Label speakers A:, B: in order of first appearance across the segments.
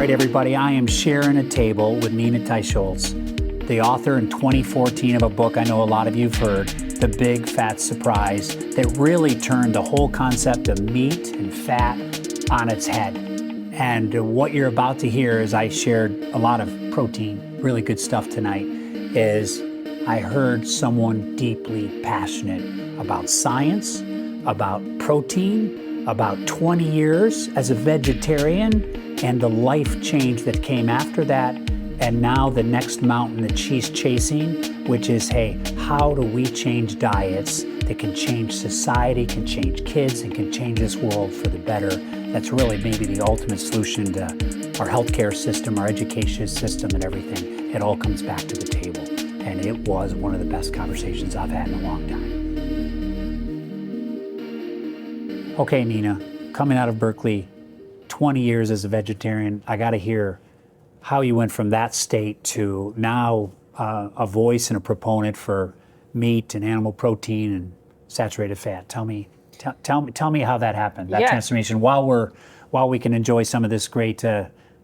A: right, everybody, I am sharing a table with Nina Teicholz, the author in 2014 of a book I know a lot of you have heard, The Big Fat Surprise, that really turned the whole concept of meat and fat on its head. And what you're about to hear, as I shared a lot of protein, really good stuff tonight, is I heard someone deeply passionate about science, about protein, about 20 years as a vegetarian, and the life change that came after that, and now the next mountain that she's chasing, which is, hey, how do we change diets that can change society, can change kids, and can change this world for the better? That's really maybe the ultimate solution to our healthcare system, our education system, and everything. It all comes back to the table, and it was one of the best conversations I've had in a long time. Okay, Nina, coming out of Berkeley, 20 years as a vegetarian, I got to hear how you went from that state to now a voice and a proponent for meat and animal protein and saturated fat. Tell me how that happened, that transformation, while we can enjoy some of this great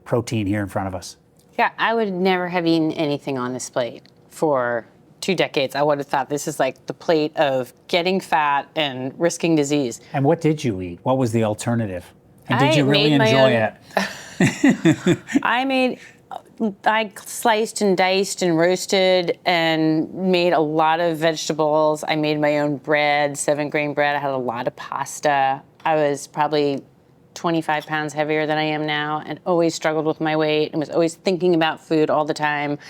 A: protein here in front of us.
B: Yeah, I would never have eaten anything on this plate for 2 decades. I would have thought this is like the plate of getting fat and risking disease.
A: And what did you eat? What was the alternative? And did you really enjoy it?
B: I sliced and diced and roasted and made a lot of vegetables. I made my own bread, 7-grain bread. I had a lot of pasta. I was probably 25 pounds heavier than I am now and always struggled with my weight and was always thinking about food all the time.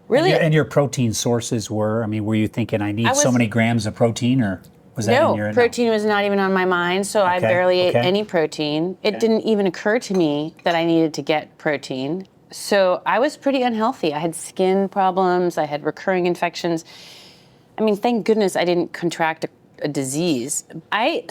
B: Really?
A: And your protein sources were, were you thinking I need so many grams of protein, or was that in your...
B: No, protein was not even on my mind, so I barely ate any protein. It didn't even occur to me that I needed to get protein. So I was pretty unhealthy. I had skin problems, I had recurring infections. Thank goodness I didn't contract a disease. I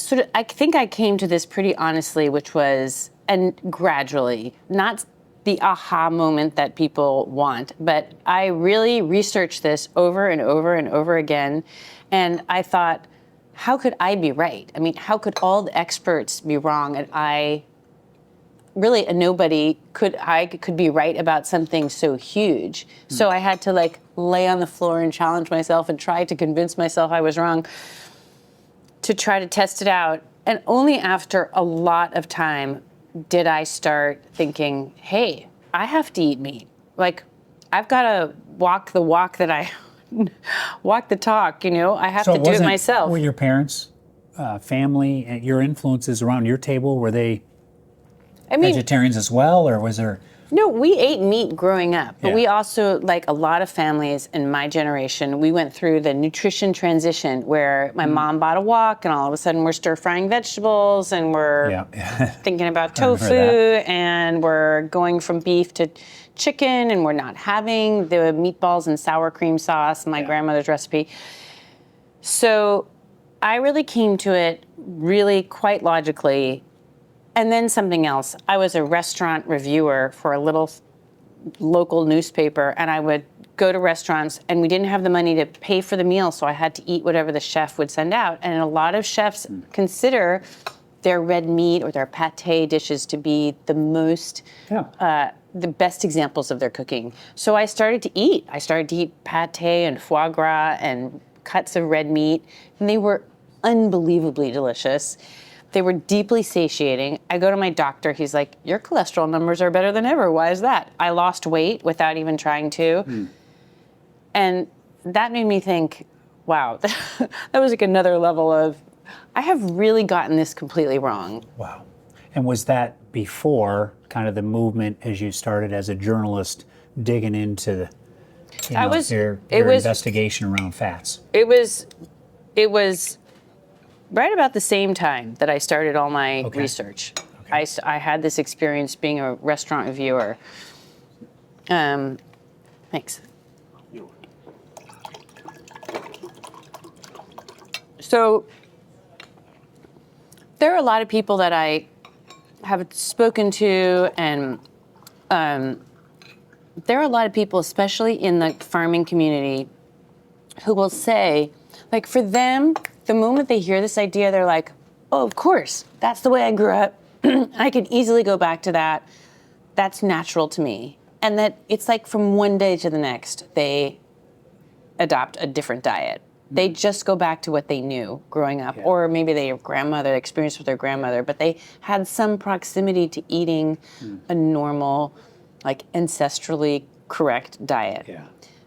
B: think I came to this pretty honestly, which was, and gradually, not the aha moment that people want, but I really researched this over and over and over again, and I thought, how could I be right? How could all the experts be wrong, and I, really a nobody, could be right about something so huge? So I had to lay on the floor and challenge myself and try to convince myself I was wrong to try to test it out. And only after a lot of time did I start thinking, hey, I have to eat meat. I've got to walk the walk that I walk the talk, I have to do it myself.
A: Were your parents, family, and your influences around your table, were they vegetarians as well, or was there...
B: No, we ate meat growing up, but we also, like a lot of families in my generation, we went through the nutrition transition where my mom bought a wok and all of a sudden we're stir-frying vegetables and we're thinking about tofu and we're going from beef to chicken and we're not having the meatballs and sour cream sauce, my grandmother's recipe. So I really came to it really quite logically. And then something else. I was a restaurant reviewer for a little local newspaper, and I would go to restaurants, and we didn't have the money to pay for the meal, so I had to eat whatever the chef would send out. And a lot of chefs consider their red meat or their pate dishes to be the most, the best examples of their cooking. So I started to eat. I started to eat pate and foie gras and cuts of red meat, and they were unbelievably delicious. They were deeply satiating. I go to my doctor. He's like, your cholesterol numbers are better than ever. Why is that? I lost weight without even trying to. And that made me think, wow, that was another level of, I have really gotten this completely wrong.
A: Wow. And was that before kind of the movement as you started as a journalist digging into your investigation around fats?
B: It was right about the same time that I started all my research. I had this experience being a restaurant reviewer. Thanks. So there are a lot of people that I have spoken to, and there are a lot of people, especially in the farming community, who will say, for them, the moment they hear this idea, they're like, oh, of course, that's the way I grew up. I could easily go back to that. that's natural to me. And that it's like from one day to the next, they adopt a different diet. They just go back to what they knew growing up, or maybe their grandmother experienced with their grandmother, but they had some proximity to eating a normal, like ancestrally correct diet.
A: Yeah.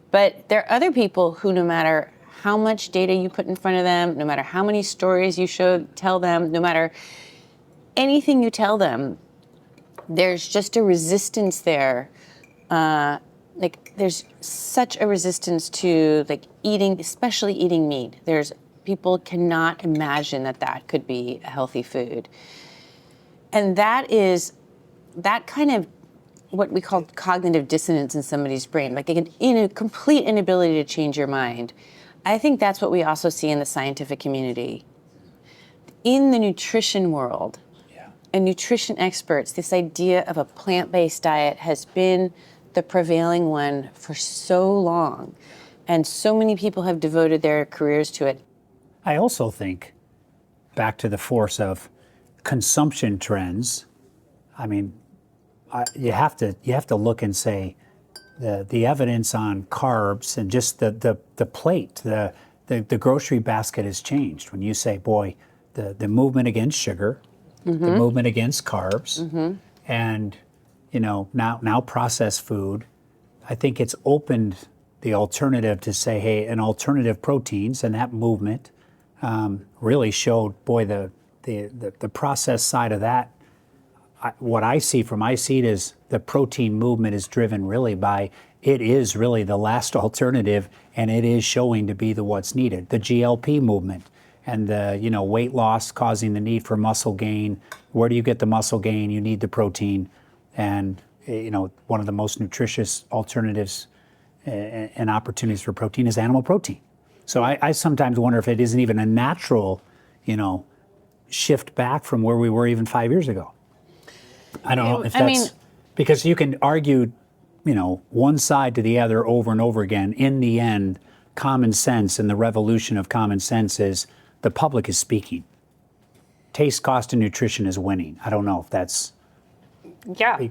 B: But there are other people who, no matter how much data you put in front of them, no matter how many stories you tell them, no matter anything you tell them, there's just a resistance there. Like there's such a resistance to like eating, especially eating meat. People cannot imagine that could be a healthy food. And that kind of what we call cognitive dissonance in somebody's brain, like a complete inability to change your mind. I think that's what we also see in the scientific community. In the nutrition world, and nutrition experts, this idea of a plant-based diet has been the prevailing one for so long, and so many people have devoted their careers to it.
A: I also think, back to the force of consumption trends, I mean, you have to look and say the evidence on carbs and just the plate, the grocery basket has changed. When you say, boy, the movement against sugar, the movement against carbs, and now processed food, I think it's opened the alternative to say, hey, an alternative proteins, and that movement really showed, boy, the processed side of that. What I see from my seat is the protein movement is driven really by, it is really the last alternative, and it is showing to be what's needed. The GLP movement and the weight loss causing the need for muscle gain. Where do you get the muscle gain? You need the protein, and one of the most nutritious alternatives and opportunities for protein is animal protein. So I sometimes wonder if it isn't even a natural, shift back from where we were even 5 years ago. I don't know if that's because you can argue, one side to the other over and over again. In the end, common sense and the revolution of common sense is the public is speaking. Taste, cost, and nutrition is winning. I don't know if that's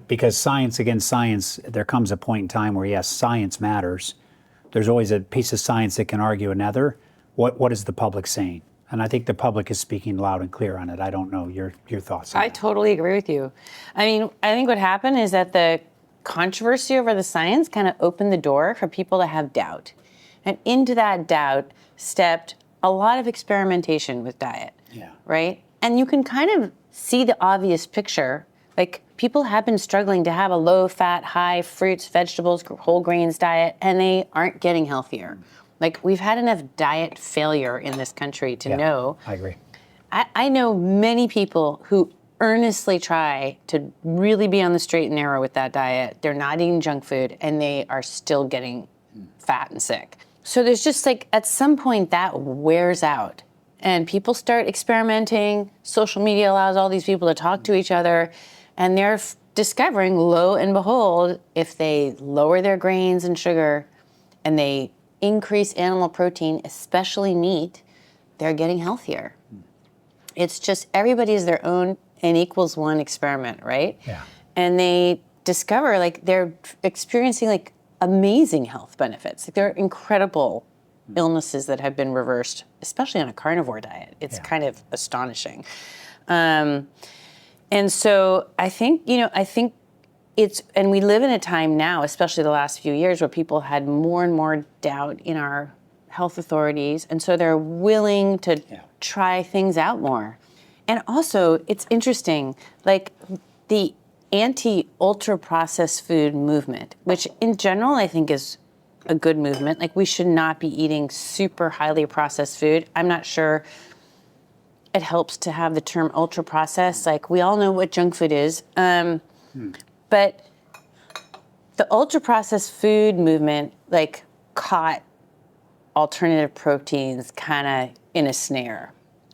A: because science against science. There comes a point in time where yes, science matters. There's always a piece of science that can argue another. What is the public saying? And I think the public is speaking loud and clear on it. I don't know your thoughts on that.
B: I totally agree with you. I mean, I think what happened is that the controversy over the science kind of opened the door for people to have doubt. And into that doubt stepped a lot of experimentation with diet, right? And you can kind of see the obvious picture. Like, people have been struggling to have a low-fat, high fruits, vegetables, whole grains diet, and they aren't getting healthier. Like, we've had enough diet failure in this country to know.
A: I agree.
B: I know many people who earnestly try to really be on the straight and narrow with that diet. They're not eating junk food, and they are still getting fat and sick. So there's just like, at some point that wears out, and people start experimenting. Social media allows all these people to talk to each other, and they're discovering, lo and behold, if they lower their grains and sugar and they increase animal protein, especially meat, they're getting healthier. It's just, everybody is their own N equals 1 experiment, right?
A: Yeah.
B: And they discover, like, they're experiencing like amazing health benefits. Like, there are incredible illnesses that have been reversed, especially on a carnivore diet. It's kind of astonishing. And so I think and we live in a time now, especially the last few years, where people had more and more doubt in our health authorities, and so they're willing to try things out more. And also, it's interesting, like the anti-ultra-processed food movement, which in general I think is a good movement. Like, we should not be eating super highly processed food. I'm not sure it helps to have the term ultra-processed. Like, we all know what junk food is. But the ultra-processed food movement, like, caught alternative proteins kind of in a snare,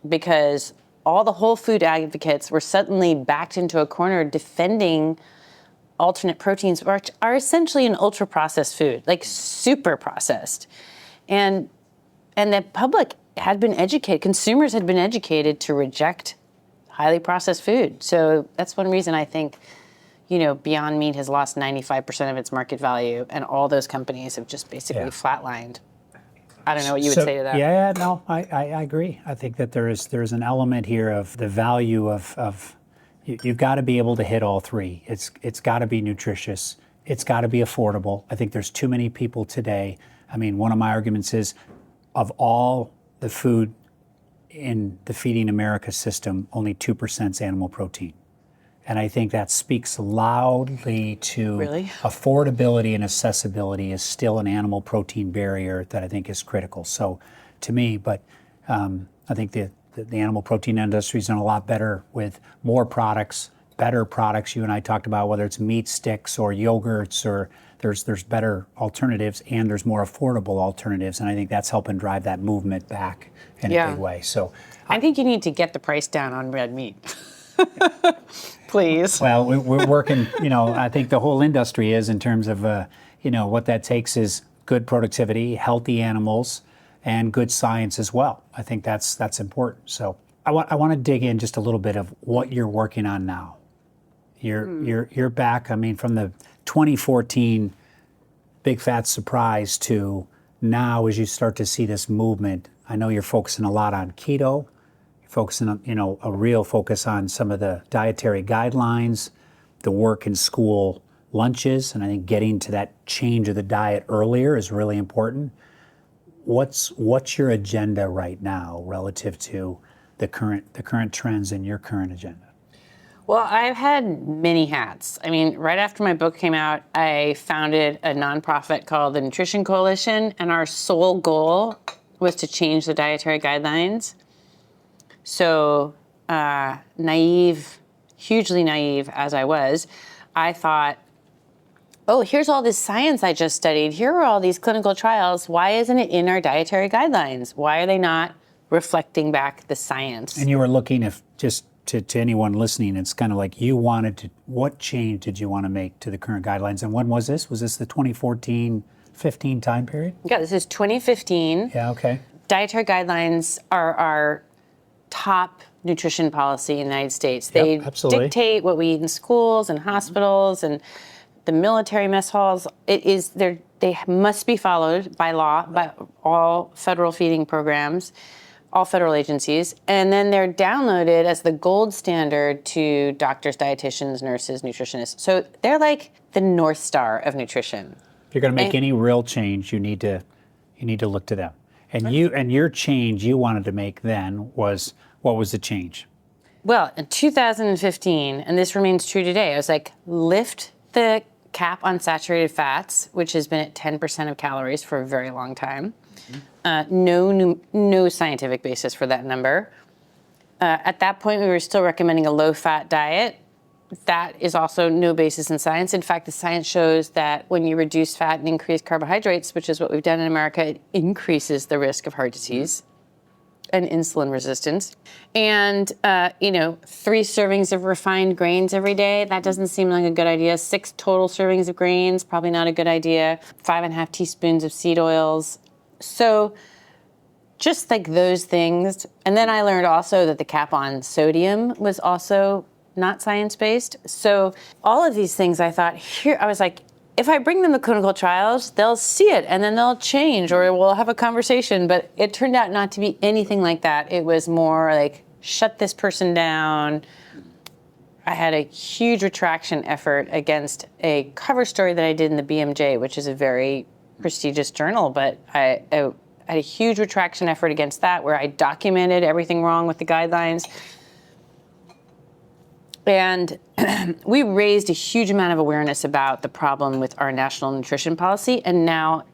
B: because all the whole food advocates were suddenly backed into a corner defending alternate proteins, which are essentially an ultra-processed food, like super processed. And the public had been educated, consumers had been educated to reject highly processed food. So that's one reason I think Beyond Meat has lost 95% of its market value, and all those companies have just basically flatlined. I don't know what you would say to that.
A: Yeah, no, I agree. I think that there's an element here of the value of you've got to be able to hit all three. It's got to be nutritious. It's got to be affordable. I think there's too many people today. I mean, one of my arguments is, of all the food in the Feeding America system, only 2% is animal protein. And I think that speaks loudly to affordability and accessibility is still an animal protein barrier that I think is critical. So to me, but I think the animal protein industry has done a lot better with more products, better products. You and I talked about whether it's meat sticks or yogurts, or there's better alternatives, and there's more affordable alternatives. And I think that's helping drive that movement back in a big way. So
B: I think you need to get the price down on red meat. Please.
A: Well, we're working, I think the whole industry is, in terms of, what that takes is good productivity, healthy animals, and good science as well. I think that's important. So I want to dig in just a little bit of what you're working on now. You're back, I mean, from the 2014 Big Fat Surprise to now, as you start to see this movement. I know you're focusing a lot on keto. Focusing on, a real focus on some of the dietary guidelines, the work in school lunches, and I think getting to that change of the diet earlier is really important. What's your agenda right now relative to the current trends in your current agenda?
B: Well, I've had many hats. I mean, right after my book came out, I founded a nonprofit called the Nutrition Coalition, and our sole goal was to change the dietary guidelines. So hugely naive as I was, I thought, oh, here's all this science I just studied. Here are all these clinical trials. Why isn't it in our dietary guidelines? Why are they not reflecting back the science? And
A: you were looking, if just to anyone listening, it's kind of like what change did you want to make to the current guidelines? And when was this? Was this the 2014-15 time period?
B: Yeah, this is 2015.
A: Yeah, okay.
B: Dietary guidelines are our top nutrition policy in the United States. They dictate what we eat in schools and hospitals and the military mess halls. They must be followed by law by all federal feeding programs, all federal agencies, and then they're downloaded as the gold standard to doctors, dietitians, nurses, nutritionists. So they're like the North Star of nutrition.
A: If you're going to make any real change, you need to look to them. And your change you wanted to make then was, what was the change?
B: Well, in 2015, and this remains true today, I was like, lift the cap on saturated fats, which has been at 10% of calories for a very long time. No scientific basis for that number. At that point, we were still recommending a low-fat diet. That is also no basis in science. In fact, the science shows that when you reduce fat and increase carbohydrates, which is what we've done in America, it increases the risk of heart disease and insulin resistance. And, 3 servings of refined grains every day, that doesn't seem like a good idea. 6 total servings of grains, probably not a good idea. 5.5 teaspoons of seed oils. So just like those things. And then I learned also that the cap on sodium was also not science-based. So all of these things I thought, I was like, if I bring them to clinical trials, they'll see it and then they'll change or we'll have a conversation. But it turned out not to be anything like that. It was more like, shut this person down. I had a huge retraction effort against a cover story that I did in the BMJ, which is a very prestigious journal, but I had a huge retraction effort against that where I documented everything wrong with the guidelines. And we raised a huge amount of awareness about the problem with our national nutrition policy. And now,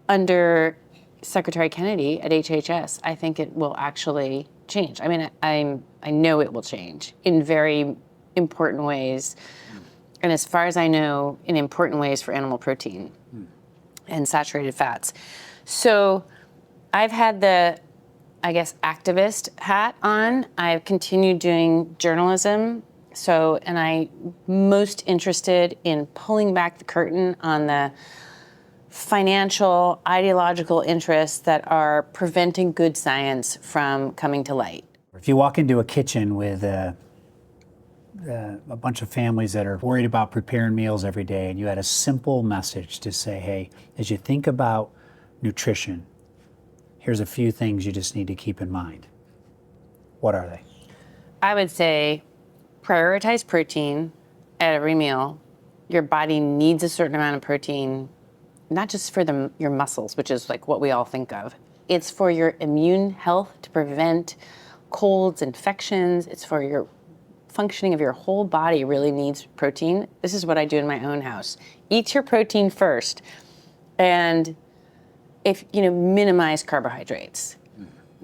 B: under Secretary Kennedy at HHS, I think it will actually change. I mean, I know it will change in very important ways. And as far as I know, in important ways for animal protein and saturated fats. So I've had the, activist hat on. I've continued doing journalism. And I'm most interested in pulling back the curtain on the financial, ideological interests that are preventing good science from coming to light.
A: If you walk into a kitchen with a bunch of families that are worried about preparing meals every day, and you had a simple message to say, hey, as you think about nutrition, here's a few things you just need to keep in mind. What are they?
B: I would say prioritize protein at every meal. Your body needs a certain amount of protein, not just for your muscles, which is like what we all think of. It's for your immune health to prevent colds, infections. It's for your functioning of your whole body really needs protein. This is what I do in my own house. Eat your protein first, and minimize carbohydrates.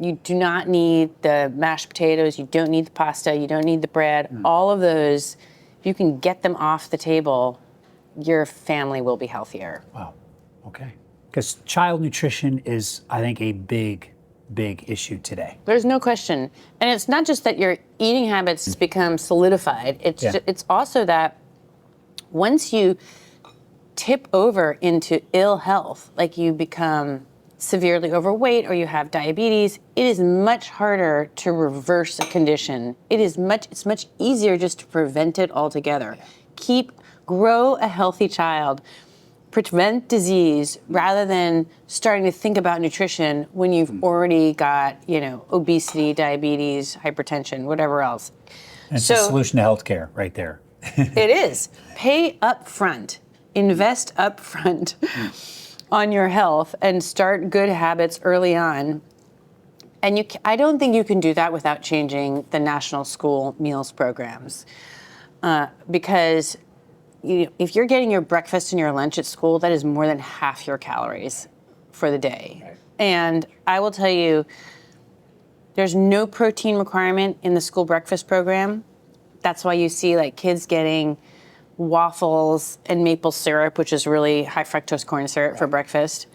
B: You do not need the mashed potatoes, you don't need the pasta, you don't need the bread. All of those, if you can get them off the table, your family will be healthier.
A: Wow, okay. Because child nutrition is, I think, a big issue today.
B: There's no question. And it's not just that your eating habits become solidified, it's also that once you tip over into ill health, like you become severely overweight or you have diabetes, it is much harder to reverse a condition. It's much easier just to prevent it altogether. Grow a healthy child, prevent disease rather than starting to think about nutrition when you've already got, obesity, diabetes, hypertension, whatever else.
A: And it's a solution to healthcare right there.
B: It is. Pay up front. Invest up front on your health and start good habits early on. And I don't think you can do that without changing the national school meals programs. Because if you're getting your breakfast and your lunch at school, that is more than half your calories for the day. Right. And I will tell you, there's no protein requirement in the school breakfast program. That's why you see kids getting waffles and maple syrup, which is really high fructose corn syrup for breakfast.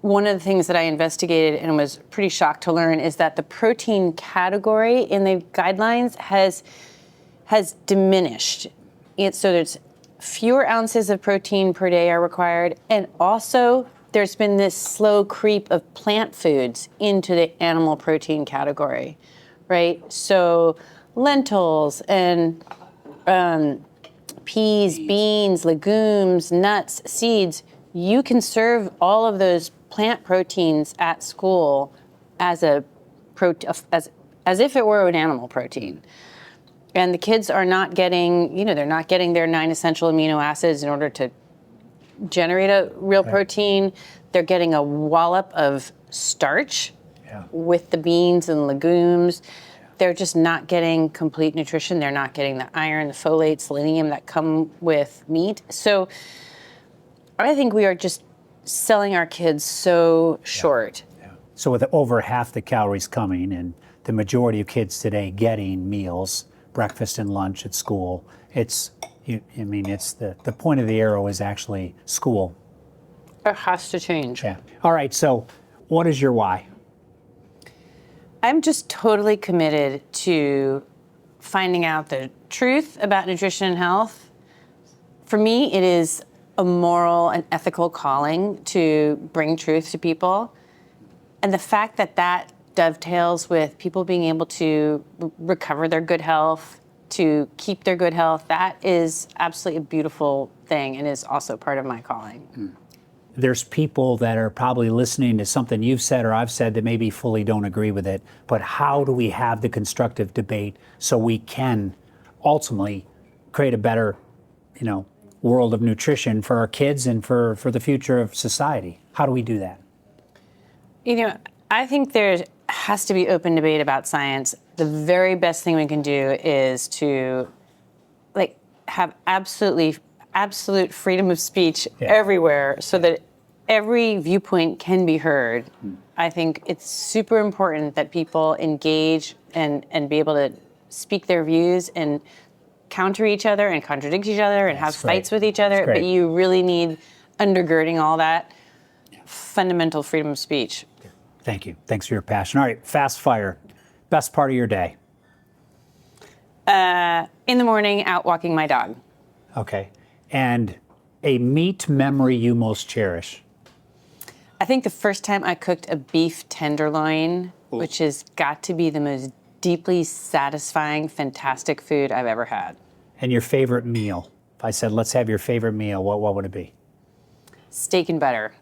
B: One of the things that I investigated and was pretty shocked to learn is that the protein category in the guidelines has diminished. So there's fewer ounces of protein per day are required, and also there's been this slow creep of plant foods into the animal protein category, right? So lentils and peas, beans, legumes, nuts, seeds, you can serve all of those plant proteins at school as if it were an animal protein. And the kids are not getting, they're not getting their 9 essential amino acids in order to generate a real protein. They're getting a wallop of starch with the beans and legumes. They're just not getting complete nutrition. They're not getting the iron, the folate, selenium that come with meat. So I think we are just selling our kids so short.
A: Yeah. So with over half the calories coming and the majority of kids today getting meals, breakfast and lunch at school, it's the point of the arrow is actually school.
B: It has to change.
A: Yeah. All right, so what is your why?
B: I'm just totally committed to finding out the truth about nutrition and health. For me, it is a moral and ethical calling to bring truth to people. And the fact that dovetails with people being able to recover their good health, to keep their good health, that is absolutely a beautiful thing and is also part of my calling.
A: There's people that are probably listening to something you've said or I've said that maybe fully don't agree with it, but how do we have the constructive debate so we can ultimately create a better, world of nutrition for our kids and for the future of society? How do we do that?
B: I think there has to be open debate about science. The very best thing we can do is to have absolute freedom of speech everywhere so that every viewpoint can be heard. I think it's super important that people engage and be able to speak their views and counter each other and contradict each other and have fights with each other. But you really need, undergirding all that, fundamental freedom of speech.
A: Thank you. Thanks for your passion. All right, fast fire. Best part of your day?
B: In the morning, out walking my dog.
A: Okay. And a meat memory you most cherish?
B: I think the first time I cooked a beef tenderloin, which has got to be the most deeply satisfying, fantastic food I've ever had.
A: And your favorite meal? If I said, let's have your favorite meal, what would it be?
B: Steak and butter.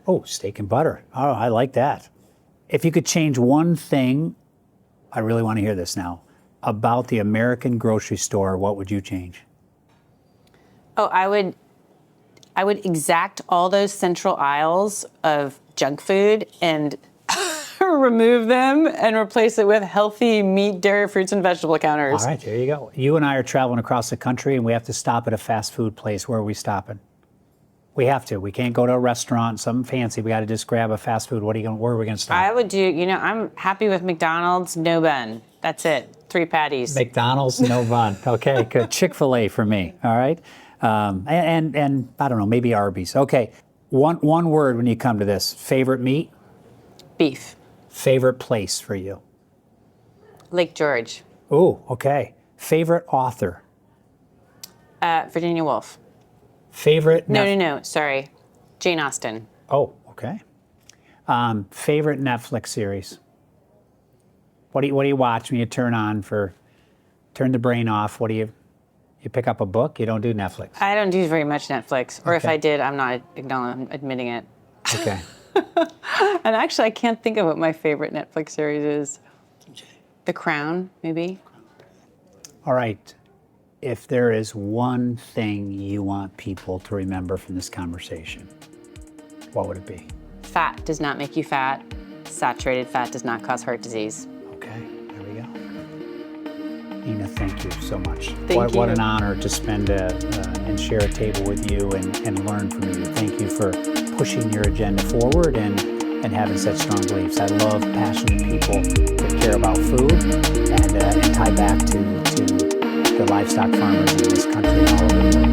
A: Oh, steak and butter. Oh, I like that. If you could change one thing, I really want to hear this now, about the American grocery store, what would you change?
B: Oh, I would exact all those central aisles of junk food and remove them and replace it with healthy meat, dairy, fruits, and vegetable counters.
A: All right, there you go. You and I are traveling across the country, and we have to stop at a fast food place. Where are we stopping? We have to. We can't go to a restaurant, something fancy. We got to just grab a fast food. Where are we going to stop?
B: I would do, I'm happy with McDonald's, no bun. That's it. 3 patties.
A: McDonald's, no bun. Okay, good. Chick-fil-A for me, all right? And I don't know, maybe Arby's. Okay, one word when you come to this. Favorite meat?
B: Beef.
A: Favorite place for you?
B: Lake George.
A: Oh, okay. Favorite author?
B: Virginia Woolf.
A: Favorite?
B: No, sorry. Jane Austen.
A: Oh, okay. Favorite Netflix series? What do you watch when you turn the brain off? What do you pick up a book? You don't do Netflix?
B: I don't do very much Netflix. Or if
A: Okay.
B: I did, I'm not admitting it.
A: Okay.
B: And actually, I can't think of what my favorite Netflix series is. The Crown, maybe?
A: All right. If there is one thing you want people to remember from this conversation, what would it be?
B: Fat does not make you fat. Saturated fat does not cause heart disease.
A: Okay, there we go. Nina, thank you so much.
B: Thank you.
A: What an honor to spend and share a table with you and learn from you. Thank you for pushing your agenda forward and having such strong beliefs. I love passionate people that care about food and tie back to the livestock farmers in this country and all over the world.